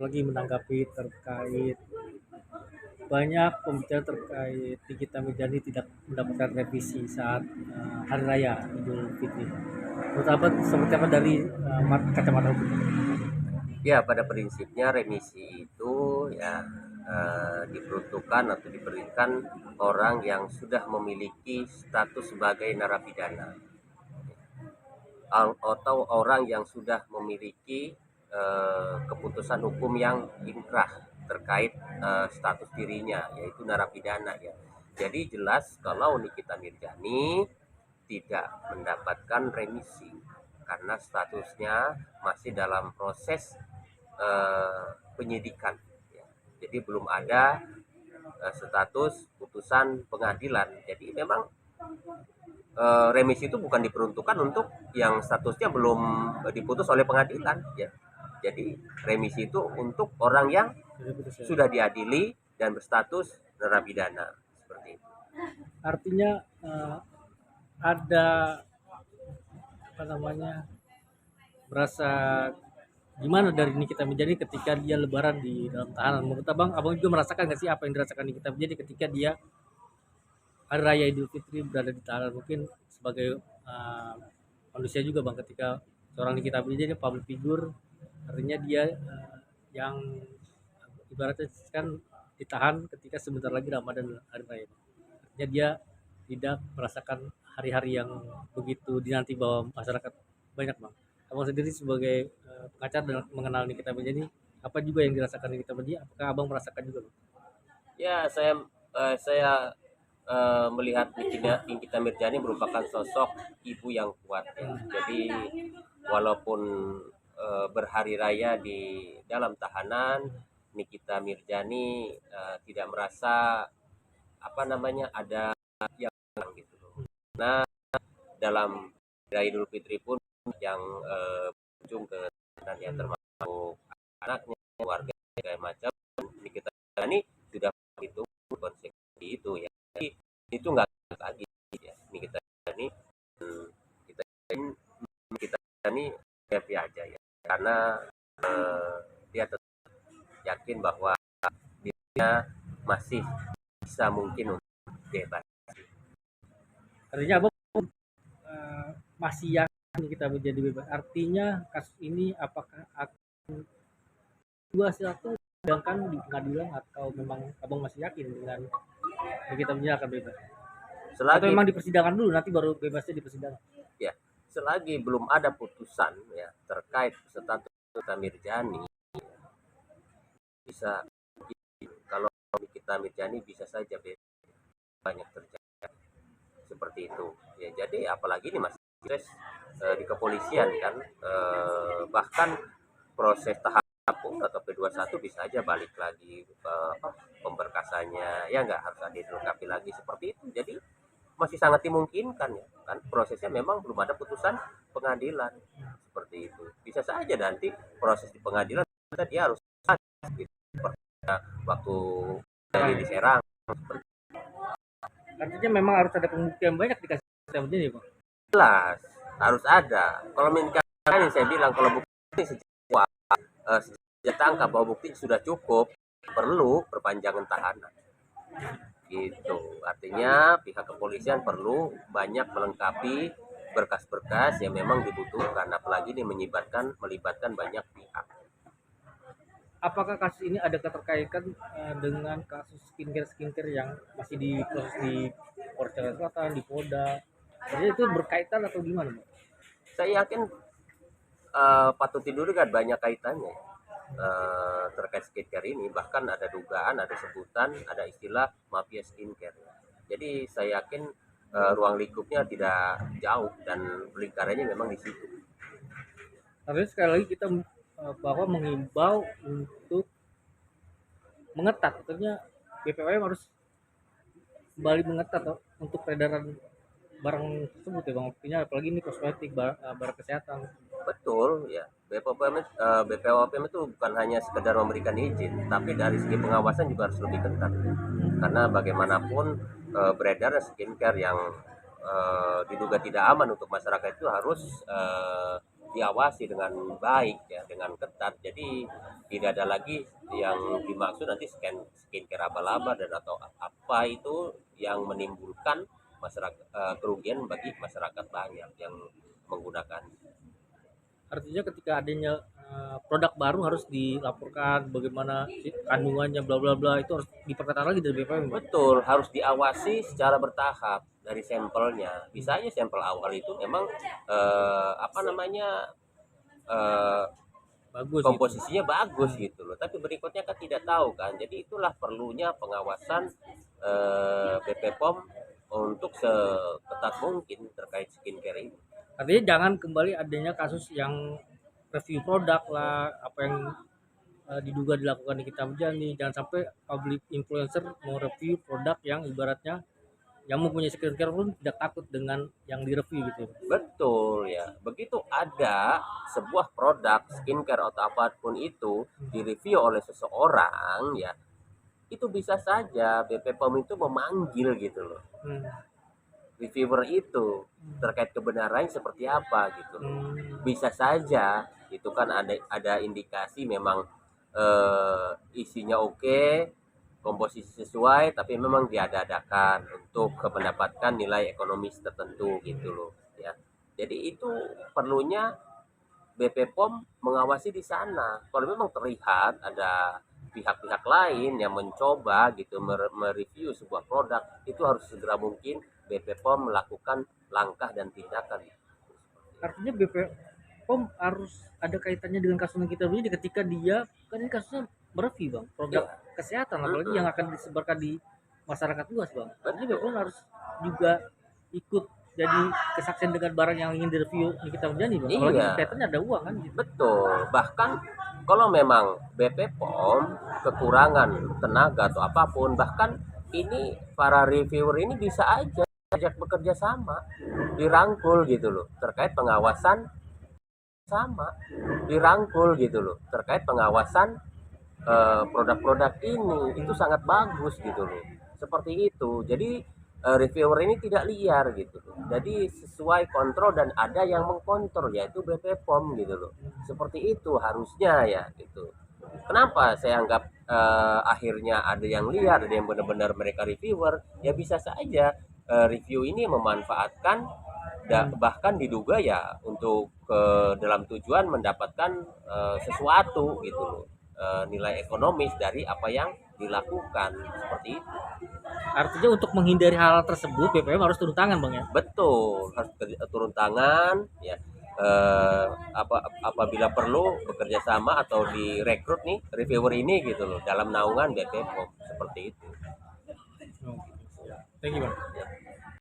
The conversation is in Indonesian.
lagi menanggapi terkait banyak pembicaraan terkait Nikita Mirzani tidak mendapatkan revisi saat hari raya Idul Fitri. Menurut Abang seperti apa dari kacamata hukum? Ya, pada prinsipnya remisi itu ya diperuntukkan atau diberikan orang yang sudah memiliki status sebagai narapidana atau orang yang sudah memiliki keputusan hukum yang inkrah terkait status dirinya yaitu narapidana ya. Jadi jelas kalau Nikita Mirzani tidak mendapatkan remisi karena statusnya masih dalam proses penyidikan ya. Jadi belum ada status putusan pengadilan. Jadi memang remisi itu bukan diperuntukkan untuk yang statusnya belum diputus oleh pengadilan ya. Jadi remisi itu untuk orang yang sudah diadili dan berstatus narapidana seperti itu. Artinya ada apa namanya berasa gimana dari Nikita Mirzani ketika dia lebaran di dalam tahanan? Menurut abang juga merasakan nggak sih apa yang dirasakan Nikita Mirzani ketika dia hari raya Idul Fitri berada di tahanan? Mungkin sebagai manusia juga bang, ketika seorang Nikita Mirzani public figure, artinya dia yang ibaratnya kan ditahan ketika sebentar lagi Ramadan hari raya. Artinya dia tidak merasakan hari-hari yang begitu dinanti bahwa masyarakat banyak bang. Abang sendiri sebagai pengacara dan mengenal Nikita Mirzani, apa juga yang dirasakan Nikita Mirzani? Apakah abang merasakan juga bang? Ya, saya melihat Nikita Mirzani merupakan sosok ibu yang kuat ya. Jadi walaupun berhari raya di dalam tahanan, Nikita Mirzani tidak merasa apa namanya ada yang gitu loh. Nah, dalam Raya Idul Fitri pun yang berkunjung ke tahanan yang termasuk anaknya, warga segala macam, Nikita Mirzani sudah itu konsekuensi itu ya. Jadi itu nggak lagi ya. Ini kita kita ini happy aja ya karena dia tetap yakin bahwa dirinya masih bisa mungkin untuk bebas. Artinya abang masih yakin kita menjadi bebas. Artinya kasus ini apakah akan dua satu sedangkan di pengadilan atau memang abang masih yakin dengan kita akan bebas? Atau Selagi memang di persidangan dulu nanti baru bebasnya di persidangan? ya selagi belum ada putusan ya terkait status Mirzani bisa kalau kita Mirzani bisa saja banyak terjadi seperti itu ya. Jadi apalagi ini masih proses di kepolisian kan bahkan proses tahap pun atau P21 bisa aja balik lagi pemberkasannya ya, nggak harus ada dilengkapi lagi seperti itu. Jadi masih sangat dimungkinkan ya kan, prosesnya memang belum ada putusan pengadilan seperti itu. Bisa saja nanti proses di pengadilan dia harus gitu, waktu dari di Serang. Artinya memang harus ada pembuktian banyak dikasih sistem ini bang? Jelas harus ada. Kalau minta yang saya bilang kalau bukti sejak tangkap bahwa bukti sudah cukup, perlu perpanjangan tahanan gitu. Artinya pihak kepolisian perlu banyak melengkapi berkas-berkas yang memang dibutuhkan, apalagi ini melibatkan banyak pihak. Apakah kasus ini ada keterkaitan dengan kasus skincare yang masih di proses di Polres Jakarta Selatan, di Polda? Jadi itu berkaitan atau gimana bang? Saya yakin patut diduga banyak kaitannya terkait skincare ini. Bahkan ada dugaan, ada sebutan, ada istilah mafia skincare. Jadi saya yakin ruang lingkupnya tidak jauh dan lingkarannya memang di situ. Tapi sekali lagi kita bahwa mengimbau untuk mengetat, artinya BPOM harus kembali mengetat untuk peredaran barang tersebut ya bang. Artinya apalagi ini kosmetik, barang kesehatan. Betul ya. BPOM itu bukan hanya sekedar memberikan izin, tapi dari segi pengawasan juga harus lebih ketat. Karena bagaimanapun beredar skincare yang diduga tidak aman untuk masyarakat itu harus diawasi dengan baik ya, dengan ketat. Jadi tidak ada lagi yang dimaksud nanti skincare abal-abal dan atau apa itu yang menimbulkan masyarakat kerugian bagi masyarakat banyak yang menggunakan. Artinya ketika adanya produk baru harus dilaporkan bagaimana kandungannya bla bla bla, itu harus diperketat lagi dari BPOM, Bang. Betul, harus diawasi secara bertahap dari sampelnya. Bisa aja sampel awal itu memang apa namanya Bagus gitu. komposisinya bagus gitu loh, tapi berikutnya kan tidak tahu kan. Jadi itulah perlunya pengawasan BPOM untuk seketat mungkin terkait skincare ini. Artinya jangan kembali adanya kasus yang review produk lah, apa yang diduga dilakukan di Kita Menjani. Jangan sampai public influencer mau review produk yang ibaratnya yang mempunyai skincare pun tidak takut dengan yang direview gitu. Betul ya. Begitu ada sebuah produk skincare atau apapun itu direview oleh seseorang ya, itu bisa saja BPOM itu memanggil gitu loh Hmm. reviewer itu terkait kebenarannya seperti apa gitu loh. Bisa saja itu kan ada indikasi memang isinya oke, komposisi sesuai, tapi memang diada-adakan untuk mendapatkan nilai ekonomis tertentu gitu loh ya. Jadi itu perlunya BPOM mengawasi di sana. Kalau memang terlihat ada pihak-pihak lain yang mencoba gitu mereview sebuah produk, itu harus segera mungkin BPOM melakukan langkah dan tindakan. Artinya BPOM harus ada kaitannya dengan kasus yang kita beli ketika dia kan ini kasusnya mereview, Bang, produk Ya, kesehatan, apalagi yang akan disebarkan di masyarakat luas, Bang. Artinya BPOM harus juga ikut jadi kesaksian dengan barang yang ingin direview di Kita Menjani, Bang. Apalagi iya, kaitannya ada uang kan gitu. betul. Bahkan kalau memang BPOM kekurangan tenaga atau apapun, bahkan ini para reviewer ini bisa aja ajak bekerja sama, dirangkul gitu loh terkait pengawasan dirangkul gitu loh terkait pengawasan produk-produk ini. Itu sangat bagus gitu loh. Seperti itu. Jadi reviewer ini tidak liar gitu loh. Jadi sesuai kontrol dan ada yang mengkontrol yaitu BPOM gitu loh. Seperti itu harusnya ya gitu. Kenapa saya anggap akhirnya ada yang liar, ada yang benar-benar mereka reviewer? Ya bisa saja review ini memanfaatkan bahkan diduga ya untuk dalam tujuan mendapatkan sesuatu gitu loh, nilai ekonomis dari apa yang dilakukan seperti itu. Artinya untuk menghindari hal tersebut BPOM harus turun tangan, Bang, ya. Betul, harus turun tangan ya. Apabila perlu bekerja sama atau direkrut nih reviewer ini gitu loh dalam naungan BPOM seperti itu. Oh, thank you, Bang.